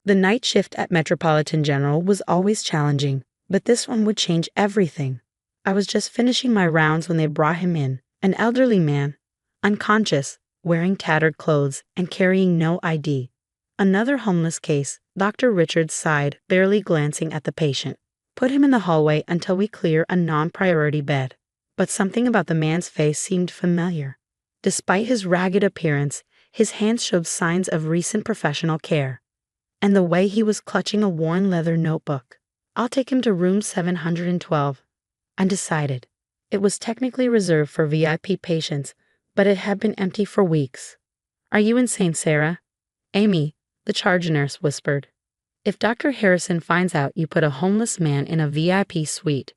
The night shift at Metropolitan General was always challenging, but this one would change everything. I was just finishing my rounds when they brought him in, an elderly man, unconscious, wearing tattered clothes and carrying no ID. Another homeless case, Dr. Richards sighed, barely glancing at the patient. Put him in the hallway until we clear a non-priority bed. But something about the man's face seemed familiar. Despite his ragged appearance, his hands showed signs of recent professional care. And the way he was clutching a worn leather notebook. I'll take him to room 712. I decided. It was technically reserved for VIP patients, but it had been empty for weeks. Are you insane, Sarah? Amy, the charge nurse whispered. If Dr. Harrison finds out you put a homeless man in a VIP suite.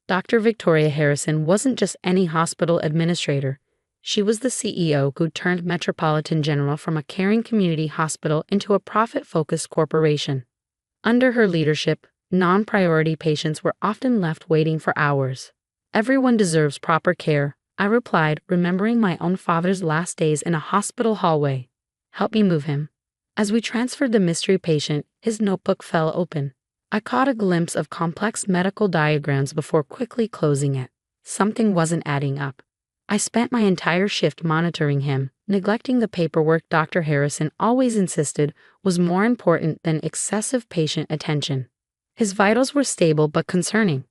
Dr. Victoria Harrison wasn't just any hospital administrator. She was the CEO who turned Metropolitan General from a caring community hospital into a profit-focused corporation. Under her leadership, non-priority patients were often left waiting for hours. Everyone deserves proper care, I replied, remembering my own father's last days in a hospital hallway. Help me move him. As we transferred the mystery patient, his notebook fell open. I caught a glimpse of complex medical diagrams before quickly closing it. Something wasn't adding up. I spent my entire shift monitoring him, neglecting the paperwork Dr. Harrison always insisted was more important than excessive patient attention. His vitals were stable but concerning.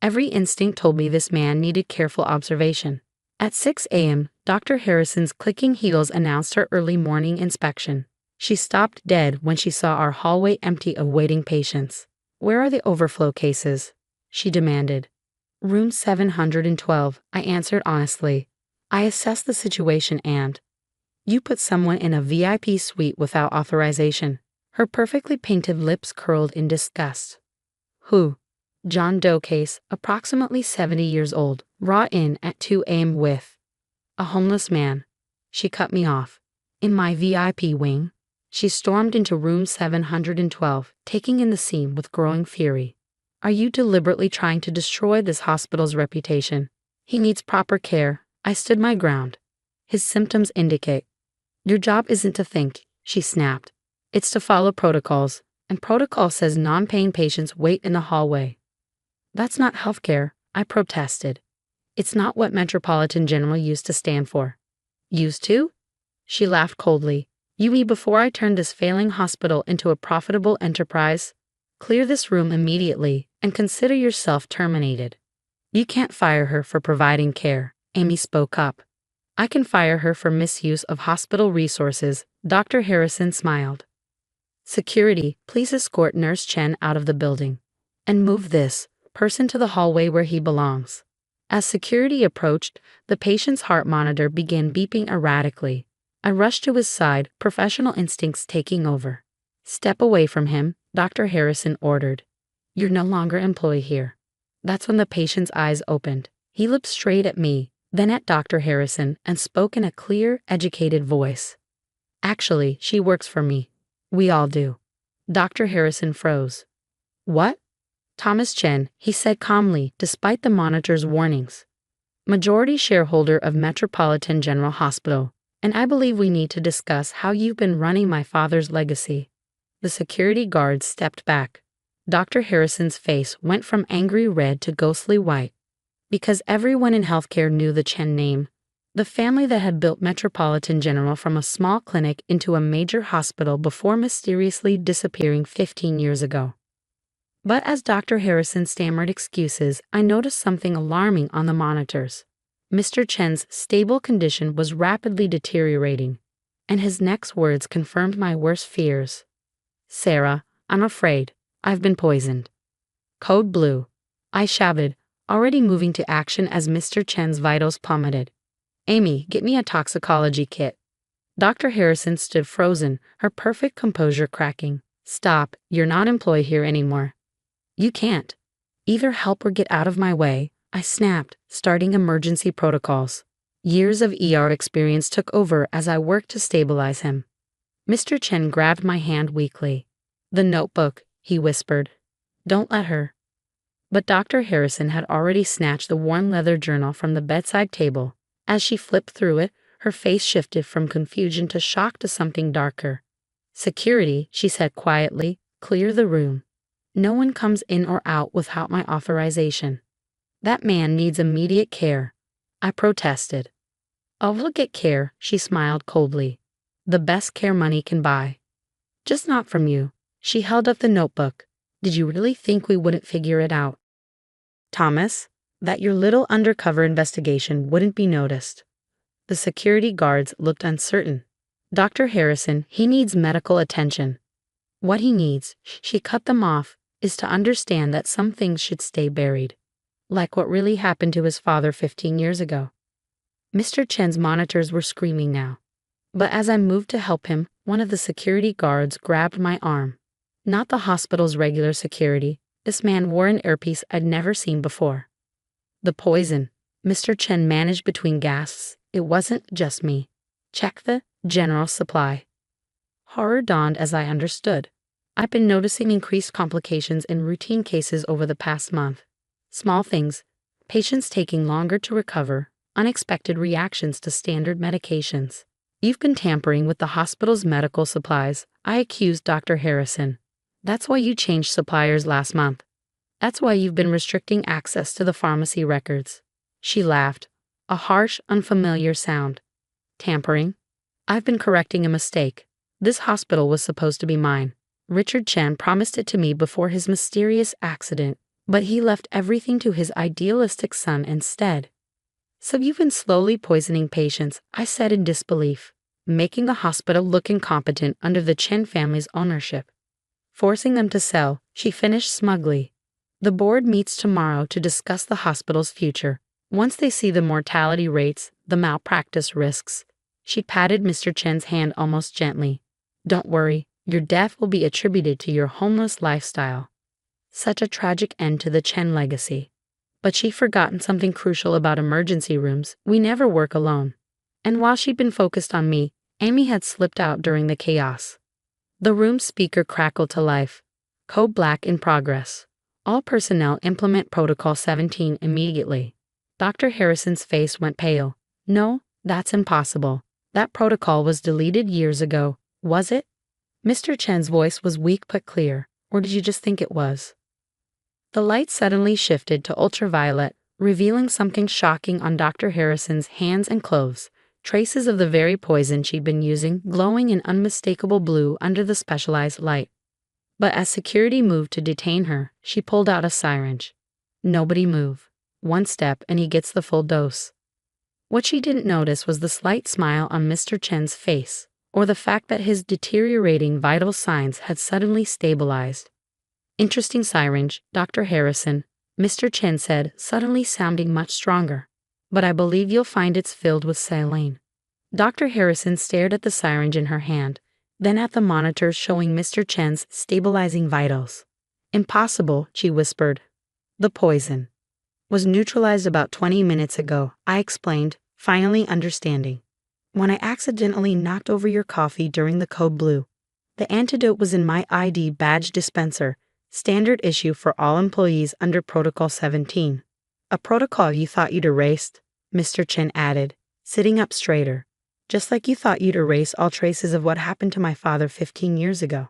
Every instinct told me this man needed careful observation. At 6 a.m., Dr. Harrison's clicking heels announced her early morning inspection. She stopped dead when she saw our hallway empty of waiting patients. Where are the overflow cases? She demanded. Room 712, I answered honestly. I assessed the situation and... You put someone in a VIP suite without authorization. Her perfectly painted lips curled in disgust. Who? John Doe case, approximately 70 years old, brought in at 2 a.m. with... A homeless man. She cut me off. In my VIP wing. She stormed into room 712, taking in the scene with growing fury. Are you deliberately trying to destroy this hospital's reputation? He needs proper care. I stood my ground. His symptoms indicate. Your job isn't to think, she snapped. It's to follow protocols, and protocol says non-paying patients wait in the hallway. That's not healthcare, I protested. It's not what Metropolitan General used to stand for. Used to? She laughed coldly. You mean before I turned this failing hospital into a profitable enterprise? Clear this room immediately and consider yourself terminated. You can't fire her for providing care, Amy spoke up. I can fire her for misuse of hospital resources, Dr. Harrison smiled. Security, please escort Nurse Chen out of the building. And move this person to the hallway where he belongs. As security approached, the patient's heart monitor began beeping erratically. I rushed to his side, professional instincts taking over. Step away from him, Dr. Harrison ordered. You're no longer employed here. That's when the patient's eyes opened. He looked straight at me, then at Dr. Harrison, and spoke in a clear, educated voice. Actually, she works for me. We all do. Dr. Harrison froze. What? Thomas Chen, he said calmly, despite the monitor's warnings. Majority shareholder of Metropolitan General Hospital, and I believe we need to discuss how you've been running my father's legacy. The security guard stepped back. Dr. Harrison's face went from angry red to ghostly white. Because everyone in healthcare knew the Chen name, the family that had built Metropolitan General from a small clinic into a major hospital before mysteriously disappearing 15 years ago. But as Dr. Harrison stammered excuses, I noticed something alarming on the monitors. Mr. Chen's stable condition was rapidly deteriorating, and his next words confirmed my worst fears. Sarah, I'm afraid I've been poisoned. Code blue, I shouted, already moving to action as Mr. Chen's vitals plummeted. Amy, get me a toxicology kit. Dr. Harrison stood frozen, her perfect composure cracking. Stop, you're not employed here anymore. You can't. Either help or get out of my way, I snapped, starting emergency protocols. Years of ER experience took over as I worked to stabilize him. Mr. Chen grabbed my hand weakly. The notebook, he whispered. Don't let her. But Dr. Harrison had already snatched the worn leather journal from the bedside table. As she flipped through it, her face shifted from confusion to shock to something darker. Security, she said quietly, clear the room. No one comes in or out without my authorization. That man needs immediate care. I protested. Oh, we'll get care, she smiled coldly. The best care money can buy. Just not from you. She held up the notebook. Did you really think we wouldn't figure it out? Thomas, that your little undercover investigation wouldn't be noticed. The security guards looked uncertain. Dr. Harrison, he needs medical attention. What he needs, she cut them off, is to understand that some things should stay buried. Like what really happened to his father 15 years ago. Mr. Chen's monitors were screaming now. But as I moved to help him, one of the security guards grabbed my arm. Not the hospital's regular security. This man wore an earpiece I'd never seen before. The poison, Mr. Chen managed between gasps. It wasn't just me. Check the general supply. Horror dawned as I understood. I've been noticing increased complications in routine cases over the past month. Small things, patients taking longer to recover, unexpected reactions to standard medications. You've been tampering with the hospital's medical supplies, I accused Dr. Harrison. That's why you changed suppliers last month. That's why you've been restricting access to the pharmacy records. She laughed, a harsh, unfamiliar sound. Tampering? I've been correcting a mistake. This hospital was supposed to be mine. Richard Chen promised it to me before his mysterious accident, but he left everything to his idealistic son instead. So you've been slowly poisoning patients, I said in disbelief, making the hospital look incompetent under the Chen family's ownership. Forcing them to sell, she finished smugly. The board meets tomorrow to discuss the hospital's future. Once they see the mortality rates, the malpractice risks. She patted Mr. Chen's hand almost gently. Don't worry, your death will be attributed to your homeless lifestyle. Such a tragic end to the Chen legacy. But she'd forgotten something crucial about emergency rooms. We never work alone. And while she'd been focused on me, Amy had slipped out during the chaos. The room's speaker crackled to life. Code Black in progress. All personnel implement Protocol 17 immediately. Dr. Harrison's face went pale. No, that's impossible. That protocol was deleted years ago, was it? Mr. Chen's voice was weak but clear. Or did you just think it was? The light suddenly shifted to ultraviolet, revealing something shocking on Dr. Harrison's hands and clothes. Traces of the very poison she'd been using glowing in unmistakable blue under the specialized light. But as security moved to detain her, she pulled out a syringe. Nobody move. One step and he gets the full dose. What she didn't notice was the slight smile on Mr. Chen's face, or the fact that his deteriorating vital signs had suddenly stabilized. Interesting syringe, Dr. Harrison, Mr. Chen said, suddenly sounding much stronger. But I believe you'll find it's filled with saline. Dr. Harrison stared at the syringe in her hand, then at the monitors showing Mr. Chen's stabilizing vitals. Impossible, she whispered. The poison was neutralized about 20 minutes ago, I explained, finally understanding. When I accidentally knocked over your coffee during the Code Blue. The antidote was in my ID badge dispenser, standard issue for all employees under Protocol 17. A protocol you thought you'd erased, Mr. Chen added, sitting up straighter. Just like you thought you'd erase all traces of what happened to my father 15 years ago.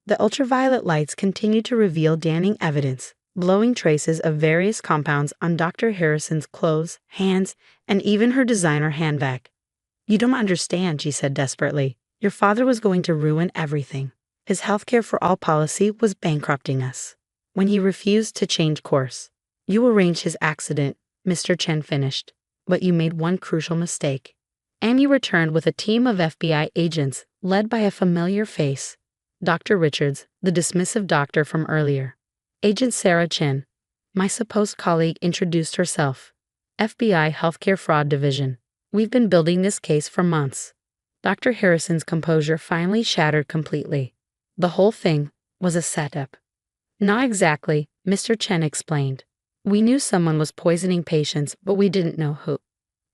The ultraviolet lights continued to reveal damning evidence, blowing traces of various compounds on Dr. Harrison's clothes, hands, and even her designer handbag. You don't understand, she said desperately. Your father was going to ruin everything. His healthcare for all policy was bankrupting us. When he refused to change course. You arranged his accident, Mr. Chen finished, but you made one crucial mistake. Amy returned with a team of FBI agents, led by a familiar face. Dr. Richards, the dismissive doctor from earlier. Agent Sarah Chen, my supposed colleague, introduced herself. FBI Healthcare Fraud Division. We've been building this case for months. Dr. Harrison's composure finally shattered completely. The whole thing was a setup. Not exactly, Mr. Chen explained. We knew someone was poisoning patients, but we didn't know who.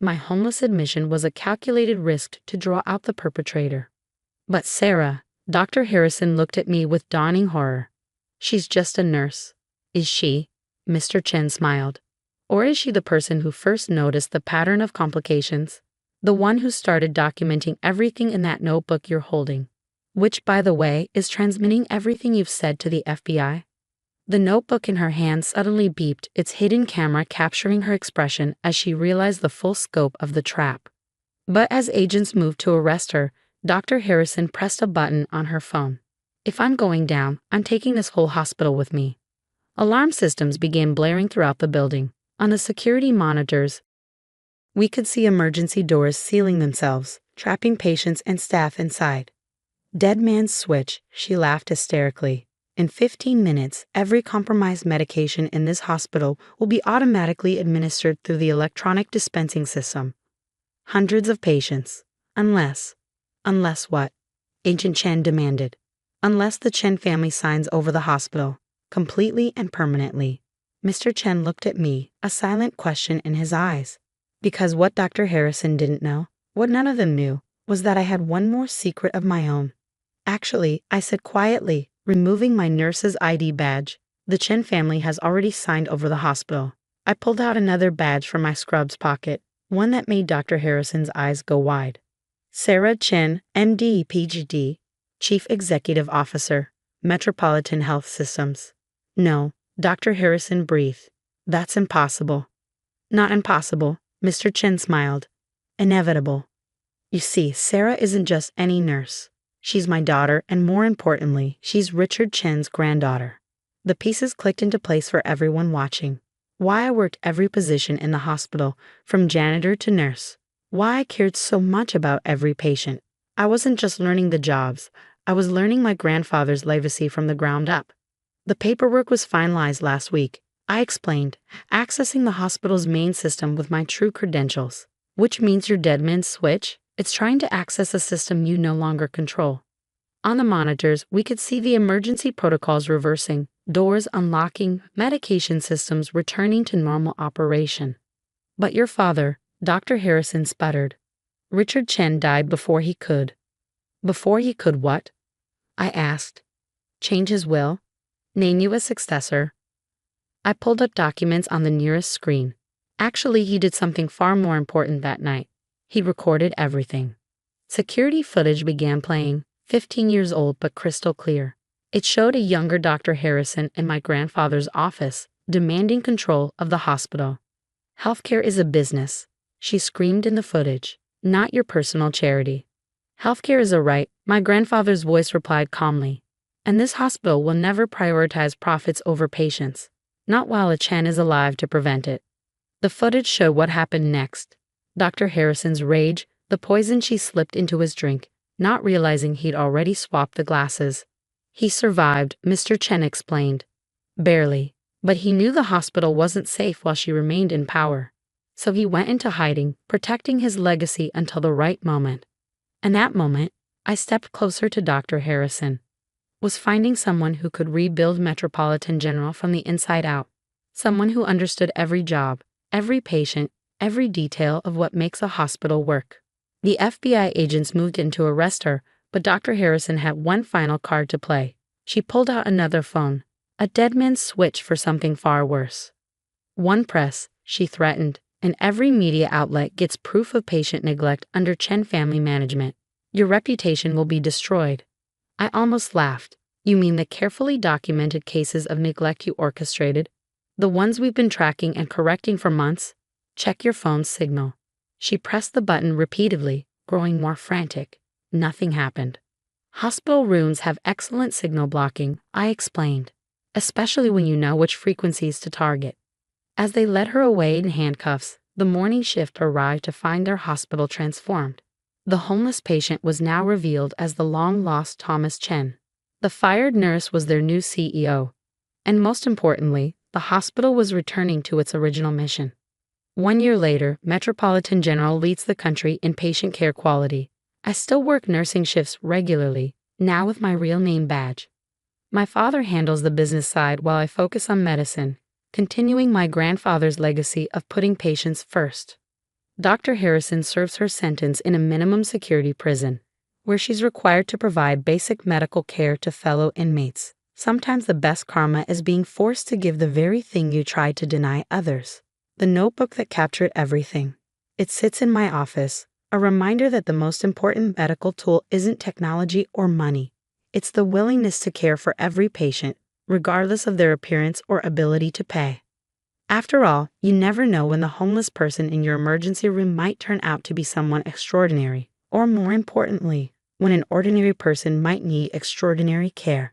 My homeless admission was a calculated risk to draw out the perpetrator. But Sarah, Dr. Harrison looked at me with dawning horror. She's just a nurse. Is she? Mr. Chen smiled. Or is she the person who first noticed the pattern of complications? The one who started documenting everything in that notebook you're holding? which, by the way, is transmitting everything you've said to the FBI. The notebook in her hand suddenly beeped, its hidden camera capturing her expression as she realized the full scope of the trap. But as agents moved to arrest her, Dr. Harrison pressed a button on her phone. "If I'm going down, I'm taking this whole hospital with me." Alarm systems began blaring throughout the building. On the security monitors, we could see emergency doors sealing themselves, trapping patients and staff inside. "Dead man's switch," she laughed hysterically. "In 15 minutes, every compromised medication in this hospital will be automatically administered through the electronic dispensing system. Hundreds of patients. Unless what?" Agent Chen demanded. "Unless the Chen family signs over the hospital, completely and permanently." Mr. Chen looked at me, a silent question in his eyes. Because what Dr. Harrison didn't know, what none of them knew, was that I had one more secret of my own. "Actually," I said quietly, removing my nurse's ID badge, "the Chen family has already signed over the hospital." I pulled out another badge from my scrubs pocket, one that made Dr. Harrison's eyes go wide. "Sarah Chen, MD, PhD, Chief Executive Officer, Metropolitan Health Systems." "No," Dr. Harrison breathed. "That's impossible." "Not impossible," Mr. Chen smiled. "Inevitable. You see, Sarah isn't just any nurse. She's my daughter, and more importantly, she's Richard Chen's granddaughter." The pieces clicked into place for everyone watching. Why I worked every position in the hospital, from janitor to nurse. Why I cared so much about every patient. I wasn't just learning the jobs, I was learning my grandfather's legacy from the ground up. "The paperwork was finalized last week," I explained, accessing the hospital's main system with my true credentials. "Which means your dead man's switch? It's trying to access a system you no longer control." On the monitors, we could see the emergency protocols reversing, doors unlocking, medication systems returning to normal operation. "But your father," Dr. Harrison sputtered. "Richard Chen died before he could." "Before he could what?" I asked. "Change his will? Name you a successor?" I pulled up documents on the nearest screen. Actually, he did something far more important that night. He recorded everything. Security footage began playing, 15 years old but crystal clear. It showed a younger Dr. Harrison in my grandfather's office, demanding control of the hospital. "Healthcare is a business," she screamed in the footage, "not your personal charity." "Healthcare is a right," my grandfather's voice replied calmly. "And this hospital will never prioritize profits over patients. Not while a Chen is alive to prevent it." The footage showed what happened next. Dr. Harrison's rage, the poison she slipped into his drink, not realizing he'd already swapped the glasses. "He survived," Mr. Chen explained. "Barely. But he knew the hospital wasn't safe while she remained in power. So he went into hiding, protecting his legacy until the right moment." And that moment, I stepped closer to Dr. Harrison. Was finding someone who could rebuild Metropolitan General from the inside out. Someone who understood every job, every patient, every detail of what makes a hospital work. The FBI agents moved in to arrest her, but Dr. Harrison had one final card to play. She pulled out another phone, a dead man's switch for something far worse. "One press," she threatened, "and every media outlet gets proof of patient neglect under Chen family management. Your reputation will be destroyed." I almost laughed. "You mean the carefully documented cases of neglect you orchestrated? The ones we've been tracking and correcting for months? Check your phone's signal." She pressed the button repeatedly, growing more frantic. Nothing happened. "Hospital rooms have excellent signal blocking," I explained, "especially when you know which frequencies to target." As they led her away in handcuffs, the morning shift arrived to find their hospital transformed. The homeless patient was now revealed as the long-lost Thomas Chen. The fired nurse was their new CEO. And most importantly, the hospital was returning to its original mission. 1 year later, Metropolitan General leads the country in patient care quality. I still work nursing shifts regularly, now with my real name badge. My father handles the business side while I focus on medicine, continuing my grandfather's legacy of putting patients first. Dr. Harrison serves her sentence in a minimum security prison, where she's required to provide basic medical care to fellow inmates. Sometimes the best karma is being forced to give the very thing you tried to deny others. The notebook that captured everything. It sits in my office, A reminder that the most important medical tool isn't technology or money. It's the willingness to care for every patient, regardless of their appearance or ability to pay. After all, you never know when the homeless person in your emergency room might turn out to be someone extraordinary, or more importantly, when an ordinary person might need extraordinary care.